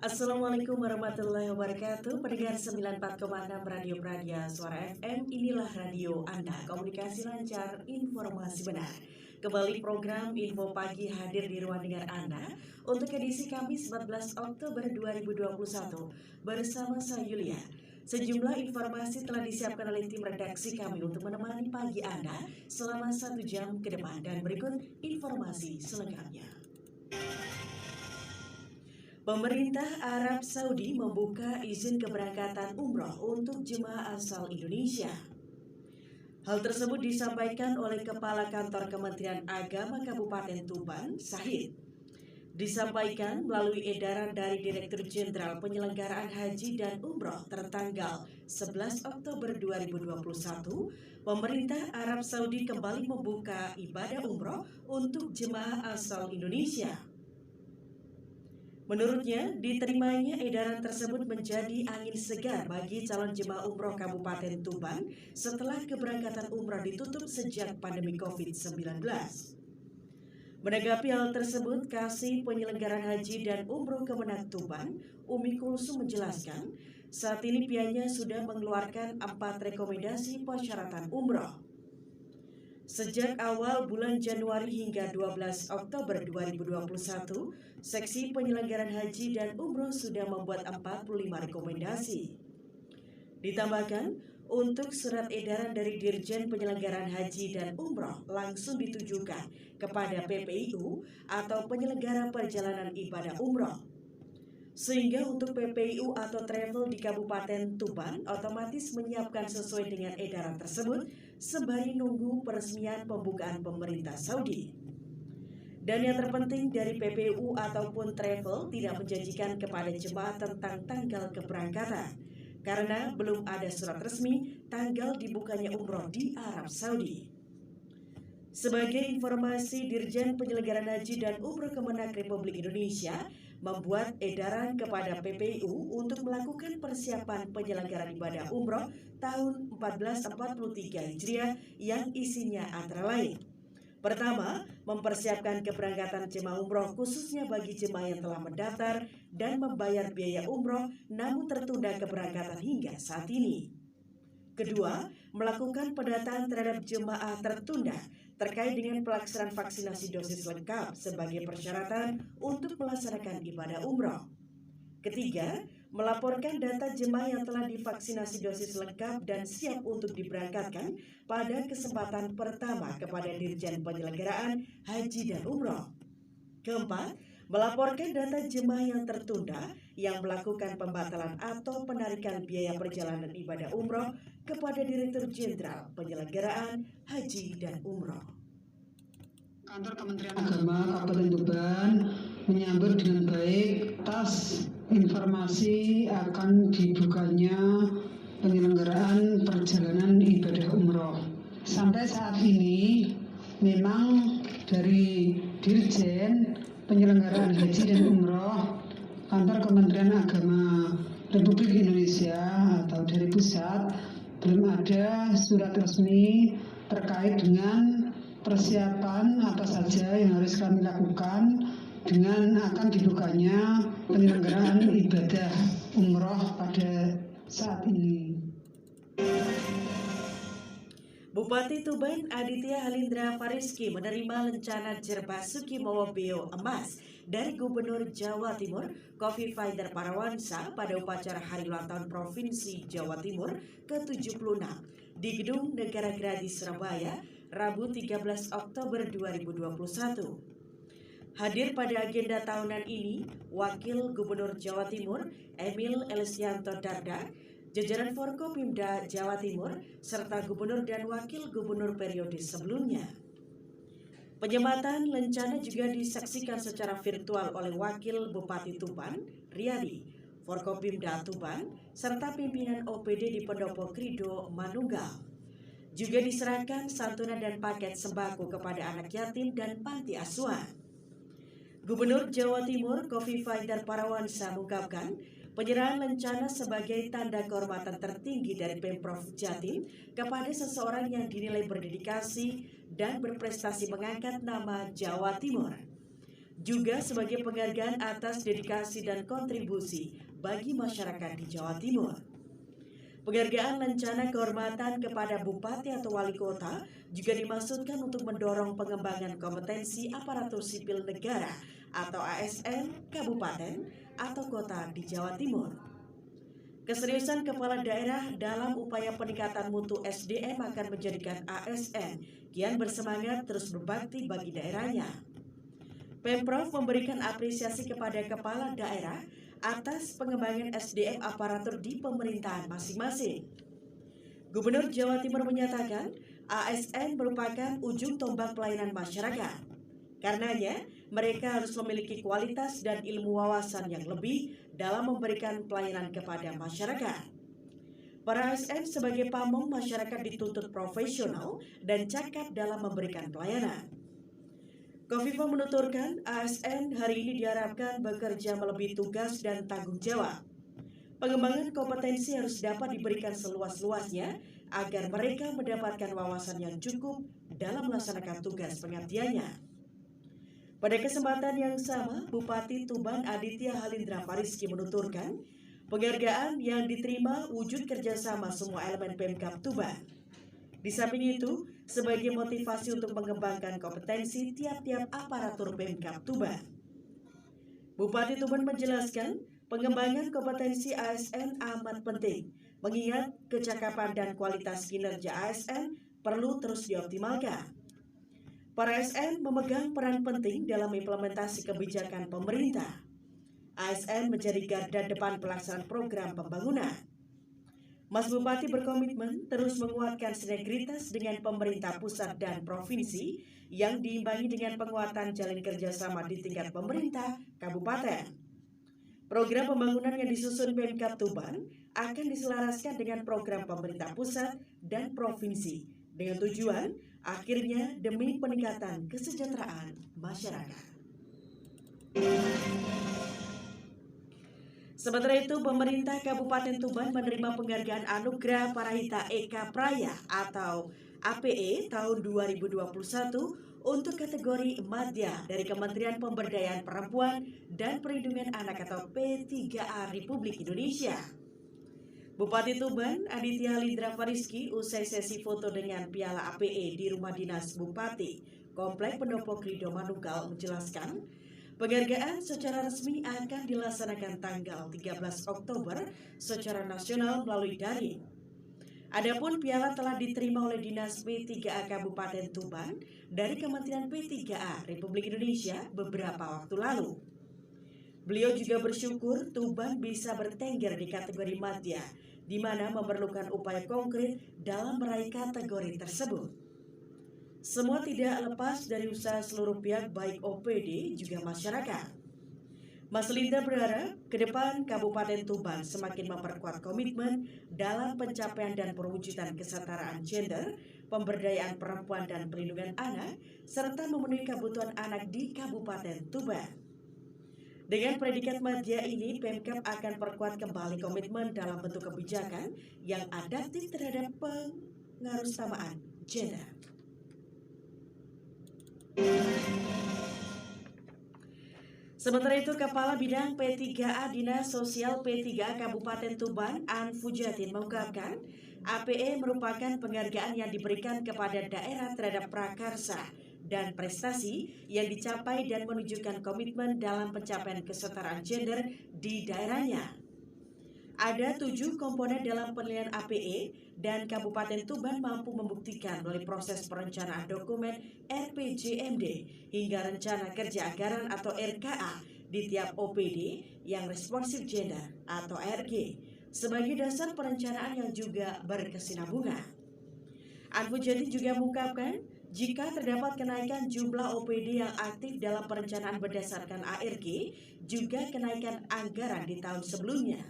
Assalamualaikum warahmatullahi wabarakatuh. Pendengar 94,6 Radio Pradia Suara FM. Inilah radio Anda. Komunikasi lancar, informasi benar. Kembali program Info Pagi hadir di ruang dengar Anda untuk edisi Kamis 14 Oktober 2021 bersama saya Yulia. Sejumlah informasi telah disiapkan oleh tim redaksi kami untuk menemani pagi Anda selama 1 jam ke depan, dan berikut informasi selengkapnya. Pemerintah Arab Saudi membuka izin keberangkatan umroh untuk jemaah asal Indonesia. Hal tersebut disampaikan oleh Kepala Kantor Kementerian Agama Kabupaten Tuban, Sahid. Disampaikan melalui edaran dari Direktur Jenderal Penyelenggaraan Haji dan Umroh tertanggal 11 Oktober 2021, pemerintah Arab Saudi kembali membuka ibadah umroh untuk jemaah asal Indonesia. Menurutnya, diterimanya edaran tersebut menjadi angin segar bagi calon jemaah umroh Kabupaten Tuban setelah keberangkatan umroh ditutup sejak pandemi COVID-19. Menanggapi hal tersebut, Kasih Penyelenggaraan Haji dan Umroh Kemenak Tuban, Umi Kulsum menjelaskan, saat ini pihaknya sudah mengeluarkan 4 rekomendasi persyaratan umroh. Sejak awal bulan Januari hingga 12 Oktober 2021, Seksi Penyelenggaraan Haji dan Umroh sudah membuat 45 rekomendasi. Ditambahkan, untuk surat edaran dari Dirjen Penyelenggaraan Haji dan Umroh langsung ditujukan kepada PPIU atau Penyelenggara Perjalanan Ibadah Umroh. Sehingga untuk PPIU atau travel di Kabupaten Tuban otomatis menyiapkan sesuai dengan edaran tersebut sembari nunggu peresmian pembukaan pemerintah Saudi. Dan yang terpenting dari PPIU ataupun travel tidak menjanjikan kepada jemaah tentang tanggal keberangkatan karena belum ada surat resmi tanggal dibukanya umroh di Arab Saudi. Sebagai informasi, Dirjen Penyelenggaraan Haji dan Umroh Kemenak Republik Indonesia membuat edaran kepada PPIU untuk melakukan persiapan penyelenggaraan ibadah umroh tahun 1443 Hijriah yang isinya antara lain. Pertama, mempersiapkan keberangkatan jemaah umroh khususnya bagi jemaah yang telah mendaftar dan membayar biaya umroh namun tertunda keberangkatan hingga saat ini. Kedua, melakukan pendataan terhadap jemaah tertunda terkait dengan pelaksanaan vaksinasi dosis lengkap sebagai persyaratan untuk melaksanakan ibadah umroh. Ketiga, melaporkan data jemaah yang telah divaksinasi dosis lengkap dan siap untuk diberangkatkan pada kesempatan pertama kepada Dirjen Penyelenggaraan Haji dan Umroh. Keempat, melaporkan data jemaah yang tertunda yang melakukan pembatalan atau penarikan biaya perjalanan ibadah umroh kepada Direktur Jenderal Penyelenggaraan Haji dan Umroh. Kantor Kementerian Agama Kabupaten Tuban menyambut dengan baik atas informasi akan dibukanya penyelenggaraan perjalanan ibadah umroh. Sampai saat ini memang dari Dirjen Penyelenggaraan Haji dan Umroh Kantor Kementerian Agama Republik Indonesia atau dari pusat belum ada surat resmi terkait dengan persiapan apa saja yang harus kami lakukan dengan akan dibukanya penyelenggaraan ibadah umroh pada saat ini. Bupati Tuban Aditya Halindra Fariski menerima lencana Jerbasuki Mawabeo Emas dari Gubernur Jawa Timur Khofifah Indar Parawansa pada upacara Hari Ulang Tahun Provinsi Jawa Timur ke-76 di Gedung Negara Gerahadi Surabaya, Rabu 13 Oktober 2021. Hadir pada agenda tahunan ini, Wakil Gubernur Jawa Timur Emil Elisianto Dardak, jajaran Forkopimda Jawa Timur, serta Gubernur dan Wakil Gubernur periode sebelumnya. Penyematan lencana juga disaksikan secara virtual oleh Wakil Bupati Tuban, Riyadi, Forkopimda Tuban, serta pimpinan OPD di Pendopo Krido Manunggal. Juga diserahkan santunan dan paket sembako kepada anak yatim dan panti asuhan. Gubernur Jawa Timur Khofifah Indar Parawansa mengungkapkan penyerahan lencana sebagai tanda kehormatan tertinggi dari Pemprov Jatim kepada seseorang yang dinilai berdedikasi dan berprestasi mengangkat nama Jawa Timur. juga sebagai penghargaan atas dedikasi dan kontribusi bagi masyarakat di Jawa Timur. Penghargaan lencana kehormatan kepada bupati atau wali kota juga dimaksudkan untuk mendorong pengembangan kompetensi aparatur sipil negara atau ASN kabupaten atau kota di Jawa Timur. Keseriusan kepala daerah dalam upaya peningkatan mutu SDM akan menjadikan ASN kian bersemangat terus berbakti bagi daerahnya. Pemprov memberikan apresiasi kepada kepala daerah atas pengembangan SDM aparatur di pemerintahan masing-masing. Gubernur Jawa Timur menyatakan ASN merupakan ujung tombak pelayanan masyarakat. Karenanya, mereka harus memiliki kualitas dan ilmu wawasan yang lebih dalam memberikan pelayanan kepada masyarakat. Para ASN sebagai pamong masyarakat dituntut profesional dan cakap dalam memberikan pelayanan. Kofifa menuturkan ASN hari ini diharapkan bekerja melebihi tugas dan tanggung jawab. Pengembangan kompetensi harus dapat diberikan seluas-luasnya agar mereka mendapatkan wawasan yang cukup dalam melaksanakan tugas pengabdiannya. Pada kesempatan yang sama, Bupati Tuban Aditya Halindra Fariski menuturkan penghargaan yang diterima wujud kerjasama semua elemen Pemkab Tuban. Di samping itu, sebagai motivasi untuk mengembangkan kompetensi tiap-tiap aparatur Pemkab Tuban. Bupati Tuban menjelaskan, pengembangan kompetensi ASN amat penting, mengingat kecakapan dan kualitas kinerja ASN perlu terus dioptimalkan. Para ASN memegang peran penting dalam implementasi kebijakan pemerintah. ASN menjadi garda depan pelaksanaan program pembangunan. Mas Bupati berkomitmen terus menguatkan sinergitas dengan pemerintah pusat dan provinsi yang diimbangi dengan penguatan jalin kerjasama di tingkat pemerintah kabupaten. Program pembangunan yang disusun Pemkab Tuban akan diselaraskan dengan program pemerintah pusat dan provinsi dengan tujuan akhirnya demi peningkatan kesejahteraan masyarakat. Sementara itu, pemerintah Kabupaten Tuban menerima penghargaan Anugerah Parahita Eka Praya atau APE tahun 2021 untuk kategori Madya dari Kementerian Pemberdayaan Perempuan dan Perlindungan Anak atau P3A Republik Indonesia. Bupati Tuban Aditya Halindra Fariski usai sesi foto dengan piala APE di Rumah Dinas Bupati Komplek Pendopo Krido Manunggal menjelaskan, penghargaan secara resmi akan dilaksanakan tanggal 13 Oktober secara nasional melalui daring. Adapun piala telah diterima oleh Dinas P3A Kabupaten Tuban dari Kementerian P3A Republik Indonesia beberapa waktu lalu. Beliau juga bersyukur Tuban bisa bertengger di kategori Madya, di mana memerlukan upaya konkret dalam meraih kategori tersebut. Semua tidak lepas dari usaha seluruh pihak baik OPD juga masyarakat. Mas Linda berharap ke depan Kabupaten Tuban semakin memperkuat komitmen dalam pencapaian dan perwujudan kesetaraan gender, pemberdayaan perempuan dan perlindungan anak, serta memenuhi kebutuhan anak di Kabupaten Tuban. Dengan predikat Madya ini, Pemkab akan perkuat kembali komitmen dalam bentuk kebijakan yang adaptif terhadap pengarusutamaan gender. Sementara itu, Kepala Bidang P3A Dinas Sosial P3A Kabupaten Tuban, An Fujatin mengungkapkan, APE merupakan penghargaan yang diberikan kepada daerah terhadap prakarsa dan prestasi yang dicapai dan menunjukkan komitmen dalam pencapaian kesetaraan gender di daerahnya. Ada 7 komponen dalam penilaian APE dan Kabupaten Tuban mampu membuktikan melalui proses perencanaan dokumen RPJMD hingga rencana kerja anggaran atau RKA di tiap OPD yang responsif gender atau RG sebagai dasar perencanaan yang juga berkesinambungan. Anfu Jati juga mengungkapkan jika terdapat kenaikan jumlah OPD yang aktif dalam perencanaan berdasarkan ARG, juga kenaikan anggaran di tahun sebelumnya.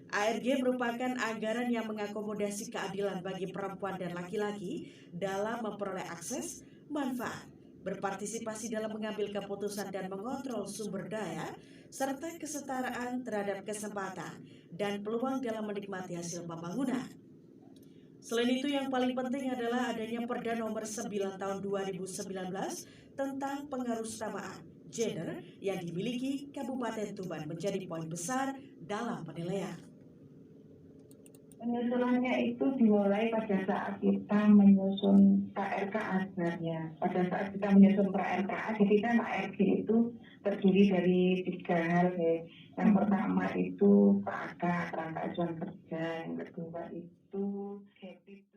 ARG merupakan anggaran yang mengakomodasi keadilan bagi perempuan dan laki-laki dalam memperoleh akses, manfaat, berpartisipasi dalam mengambil keputusan dan mengontrol sumber daya, serta kesetaraan terhadap kesempatan dan peluang dalam menikmati hasil pembangunan. Selain itu, yang paling penting adalah adanya Perda Nomor 9 Tahun 2019 tentang pengarusutamaan gender yang dimiliki Kabupaten Tuban menjadi poin besar dalam penilaian. Penyusunannya itu dimulai pada saat kita menyusun KRKA sebenarnya. Pada saat kita menyusun KRKA, jadi kan ARG itu terdiri dari 3 hal. Yang pertama itu kerangka acuan kerja, yang kedua itu habit